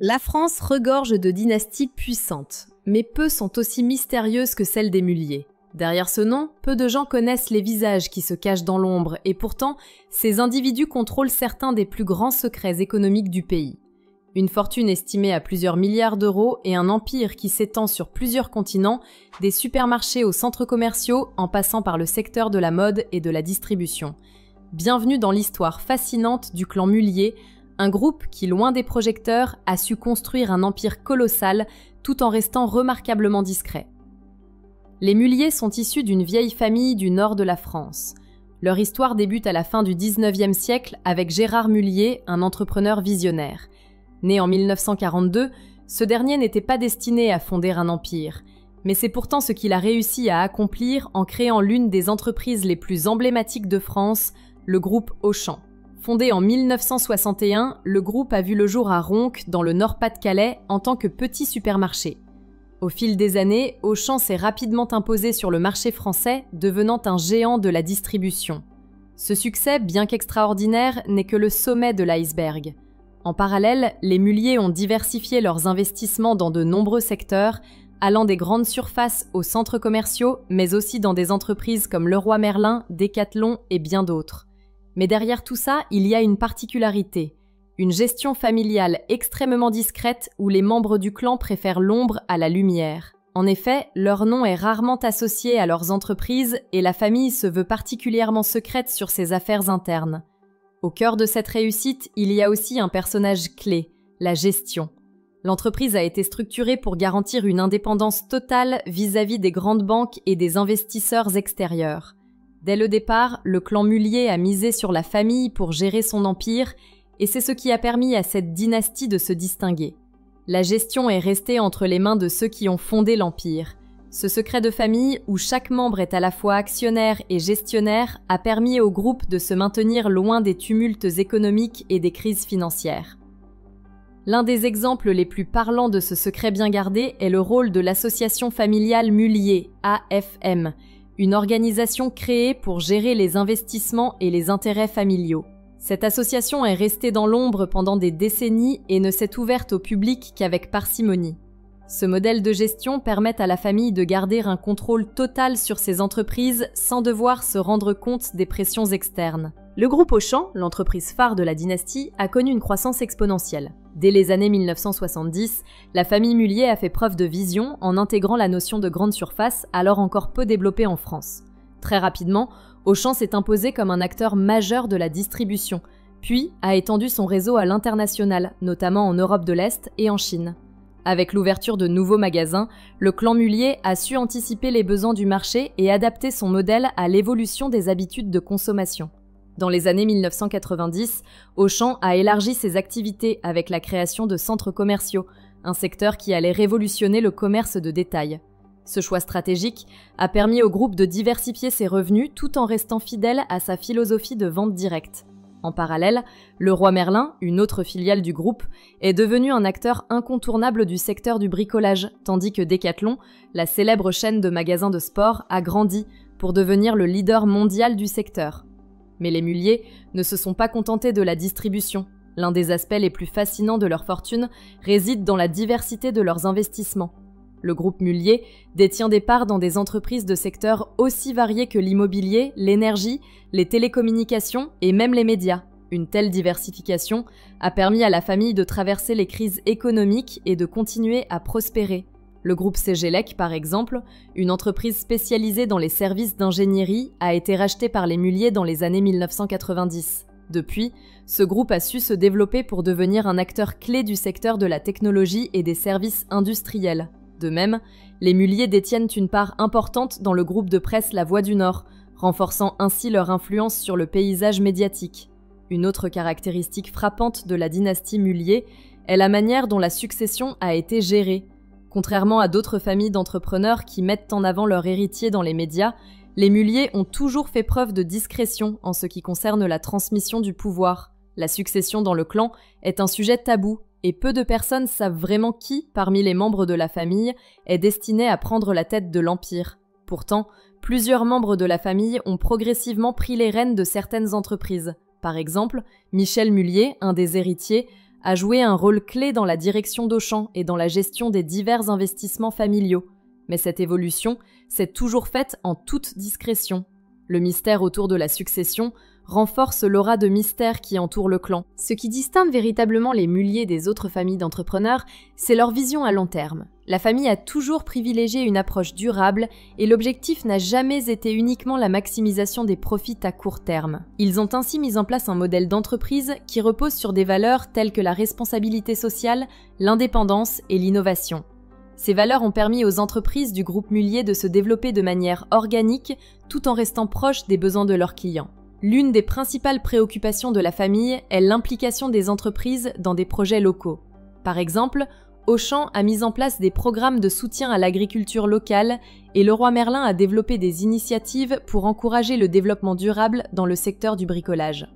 La France regorge de dynasties puissantes, mais peu sont aussi mystérieuses que celles des Mullier. Derrière ce nom, peu de gens connaissent les visages qui se cachent dans l'ombre, et pourtant, ces individus contrôlent certains des plus grands secrets économiques du pays. Une fortune estimée à plusieurs milliards d'euros et un empire qui s'étend sur plusieurs continents, des supermarchés aux centres commerciaux, en passant par le secteur de la mode et de la distribution. Bienvenue dans l'histoire fascinante du clan Mullier, un groupe qui, loin des projecteurs, a su construire un empire colossal tout en restant remarquablement discret. Les Mullier sont issus d'une vieille famille du nord de la France. Leur histoire débute à la fin du XIXe siècle avec Gérard Mullier, un entrepreneur visionnaire. Né en 1942, ce dernier n'était pas destiné à fonder un empire, mais c'est pourtant ce qu'il a réussi à accomplir en créant l'une des entreprises les plus emblématiques de France, le groupe Auchan. Fondé en 1961, le groupe a vu le jour à Ronques, dans le Nord-Pas-de-Calais, en tant que petit supermarché. Au fil des années, Auchan s'est rapidement imposé sur le marché français, devenant un géant de la distribution. Ce succès, bien qu'extraordinaire, n'est que le sommet de l'iceberg. En parallèle, les Mullier ont diversifié leurs investissements dans de nombreux secteurs, allant des grandes surfaces aux centres commerciaux, mais aussi dans des entreprises comme Leroy Merlin, Decathlon et bien d'autres. Mais derrière tout ça, il y a une particularité. Une gestion familiale extrêmement discrète où les membres du clan préfèrent l'ombre à la lumière. En effet, leur nom est rarement associé à leurs entreprises et la famille se veut particulièrement secrète sur ses affaires internes. Au cœur de cette réussite, il y a aussi un personnage clé, la gestion. L'entreprise a été structurée pour garantir une indépendance totale vis-à-vis des grandes banques et des investisseurs extérieurs. Dès le départ, le clan Mullier a misé sur la famille pour gérer son empire, et c'est ce qui a permis à cette dynastie de se distinguer. La gestion est restée entre les mains de ceux qui ont fondé l'empire. Ce secret de famille, où chaque membre est à la fois actionnaire et gestionnaire, a permis au groupe de se maintenir loin des tumultes économiques et des crises financières. L'un des exemples les plus parlants de ce secret bien gardé est le rôle de l'association familiale Mullier, AFM, une organisation créée pour gérer les investissements et les intérêts familiaux. Cette association est restée dans l'ombre pendant des décennies et ne s'est ouverte au public qu'avec parcimonie. Ce modèle de gestion permet à la famille de garder un contrôle total sur ses entreprises sans devoir se rendre compte des pressions externes. Le groupe Auchan, l'entreprise phare de la dynastie, a connu une croissance exponentielle. Dès les années 1970, la famille Mullier a fait preuve de vision en intégrant la notion de grande surface, alors encore peu développée en France. Très rapidement, Auchan s'est imposé comme un acteur majeur de la distribution, puis a étendu son réseau à l'international, notamment en Europe de l'Est et en Chine. Avec l'ouverture de nouveaux magasins, le clan Mullier a su anticiper les besoins du marché et adapter son modèle à l'évolution des habitudes de consommation. Dans les années 1990, Auchan a élargi ses activités avec la création de centres commerciaux, un secteur qui allait révolutionner le commerce de détail. Ce choix stratégique a permis au groupe de diversifier ses revenus tout en restant fidèle à sa philosophie de vente directe. En parallèle, Leroy Merlin, une autre filiale du groupe, est devenu un acteur incontournable du secteur du bricolage, tandis que Decathlon, la célèbre chaîne de magasins de sport, a grandi pour devenir le leader mondial du secteur. Mais les Mullier ne se sont pas contentés de la distribution. L'un des aspects les plus fascinants de leur fortune réside dans la diversité de leurs investissements. Le groupe Mullier détient des parts dans des entreprises de secteurs aussi variés que l'immobilier, l'énergie, les télécommunications et même les médias. Une telle diversification a permis à la famille de traverser les crises économiques et de continuer à prospérer. Le groupe Cegelec, par exemple, une entreprise spécialisée dans les services d'ingénierie, a été racheté par les Mullier dans les années 1990. Depuis, ce groupe a su se développer pour devenir un acteur clé du secteur de la technologie et des services industriels. De même, les Mullier détiennent une part importante dans le groupe de presse La Voix du Nord, renforçant ainsi leur influence sur le paysage médiatique. Une autre caractéristique frappante de la dynastie Mullier est la manière dont la succession a été gérée. Contrairement à d'autres familles d'entrepreneurs qui mettent en avant leur héritier dans les médias, les Mullier ont toujours fait preuve de discrétion en ce qui concerne la transmission du pouvoir. La succession dans le clan est un sujet tabou, et peu de personnes savent vraiment qui, parmi les membres de la famille, est destiné à prendre la tête de l'empire. Pourtant, plusieurs membres de la famille ont progressivement pris les rênes de certaines entreprises. Par exemple, Michel Mullier, un des héritiers, a joué un rôle clé dans la direction d'Auchan et dans la gestion des divers investissements familiaux. Mais cette évolution s'est toujours faite en toute discrétion. Le mystère autour de la succession renforce l'aura de mystère qui entoure le clan. Ce qui distingue véritablement les Mullier des autres familles d'entrepreneurs, c'est leur vision à long terme. La famille a toujours privilégié une approche durable et l'objectif n'a jamais été uniquement la maximisation des profits à court terme. Ils ont ainsi mis en place un modèle d'entreprise qui repose sur des valeurs telles que la responsabilité sociale, l'indépendance et l'innovation. Ces valeurs ont permis aux entreprises du groupe Mullier de se développer de manière organique tout en restant proches des besoins de leurs clients. L'une des principales préoccupations de la famille est l'implication des entreprises dans des projets locaux. Par exemple, Auchan a mis en place des programmes de soutien à l'agriculture locale et Leroy Merlin a développé des initiatives pour encourager le développement durable dans le secteur du bricolage.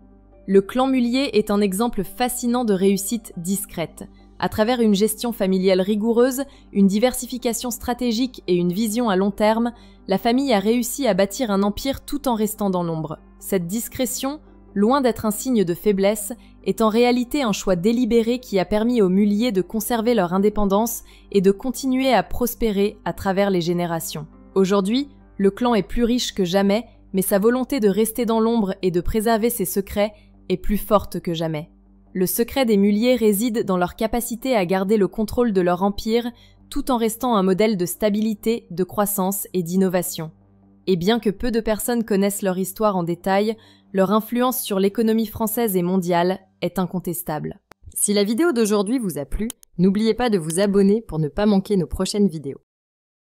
Le clan Mullier est un exemple fascinant de réussite discrète. À travers une gestion familiale rigoureuse, une diversification stratégique et une vision à long terme, la famille a réussi à bâtir un empire tout en restant dans l'ombre. Cette discrétion, loin d'être un signe de faiblesse, est en réalité un choix délibéré qui a permis aux Mullier de conserver leur indépendance et de continuer à prospérer à travers les générations. Aujourd'hui, le clan est plus riche que jamais, mais sa volonté de rester dans l'ombre et de préserver ses secrets est plus forte que jamais. Le secret des Mullier réside dans leur capacité à garder le contrôle de leur empire tout en restant un modèle de stabilité, de croissance et d'innovation. Et bien que peu de personnes connaissent leur histoire en détail, leur influence sur l'économie française et mondiale est incontestable. Si la vidéo d'aujourd'hui vous a plu, n'oubliez pas de vous abonner pour ne pas manquer nos prochaines vidéos.